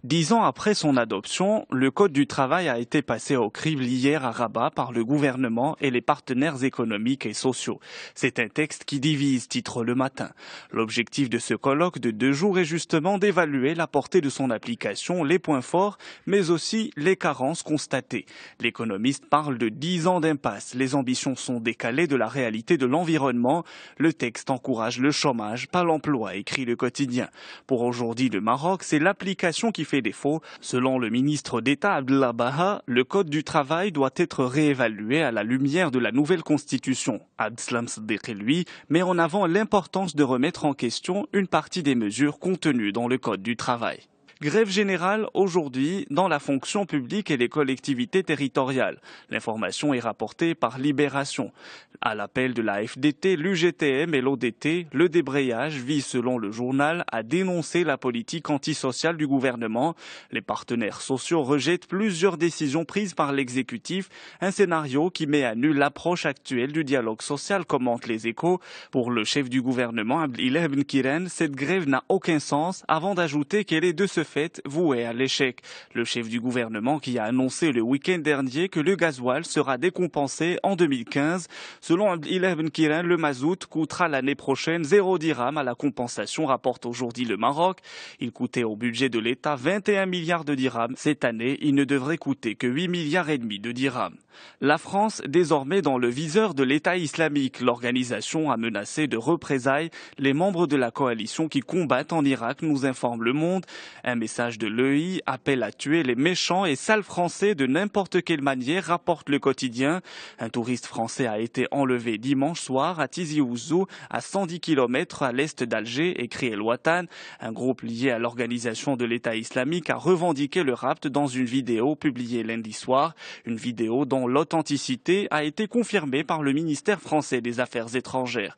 10 ans après son adoption, le Code du travail a été passé au crible hier à Rabat par le gouvernement et les partenaires économiques et sociaux. C'est un texte qui divise, titre Le Matin. L'objectif de ce colloque de 2 jours est justement d'évaluer la portée de son application, les points forts, mais aussi les carences constatées. L'économiste parle de 10 ans d'impasse. Les ambitions sont décalées de la réalité de l'environnement. Le texte encourage le chômage, pas l'emploi, écrit le quotidien. Pour aujourd'hui, le Maroc, c'est l'application qui fait défaut. Selon le ministre d'État Abdellah Baha, le Code du travail doit être réévalué à la lumière de la nouvelle constitution. Abdeslam Seddiqi, lui, met en avant l'importance de remettre en question une partie des mesures contenues dans le Code du travail. Grève générale aujourd'hui dans la fonction publique et les collectivités territoriales. L'information est rapportée par Libération. À l'appel de la FDT, l'UGTM et l'ODT, le débrayage vise, selon le journal, à dénoncer la politique antisociale du gouvernement. Les partenaires sociaux rejettent plusieurs décisions prises par l'exécutif, un scénario qui met à nu l'approche actuelle du dialogue social, commentent les Échos. Pour le chef du gouvernement, Abdelillah Ben Kiren, cette grève n'a aucun sens, avant d'ajouter qu'elle est de ce fait vouée à l'échec. Le chef du gouvernement qui a annoncé le week-end dernier que le gasoil sera décompensé en 2015. Selon Abdelillah Ben Kiren, le mazout coûtera l'année prochaine 0 dirham à la compensation, rapporte aujourd'hui le Maroc. Il coûtait au budget de l'État 21 milliards de dirhams. Cette année, il ne devrait coûter que 8 milliards et demi de dirhams. La France, désormais dans le viseur de l'État islamique, l'organisation a menacé de représailles les membres de la coalition qui combattent en Irak, nous informe Le Monde. Un message de l'EI appelle à tuer les méchants et sales Français de n'importe quelle manière, rapporte le quotidien. Un touriste français a été enlevé dimanche soir à Tizi Ouzou, à 110 km à l'est d'Alger, écrit El Watan. Un groupe lié à l'organisation de l'État islamique a revendiqué le rapt dans une vidéo publiée lundi soir. Une vidéo dont l'authenticité a été confirmée par le ministère français des Affaires étrangères.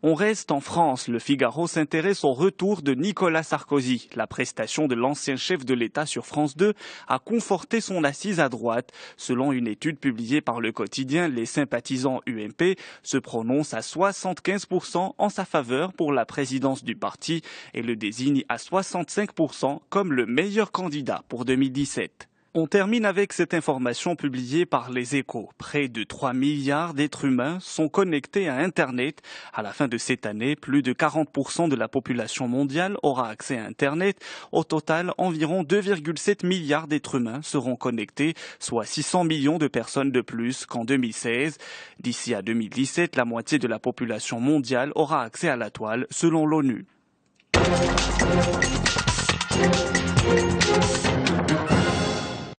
On reste en France. Le Figaro s'intéresse au retour de Nicolas Sarkozy. La prestation de l'ancien chef de l'État sur France 2 a conforté son assise à droite. Selon une étude publiée par le quotidien, les sympathisants UMP se prononcent à 75% en sa faveur pour la présidence du parti et le désignent à 65% comme le meilleur candidat pour 2017. On termine avec cette information publiée par les Échos. Près de 3 milliards d'êtres humains sont connectés à Internet. À la fin de cette année, plus de 40% de la population mondiale aura accès à Internet. Au total, environ 2,7 milliards d'êtres humains seront connectés, soit 600 millions de personnes de plus qu'en 2016. D'ici à 2017, la moitié de la population mondiale aura accès à la toile, selon l'ONU.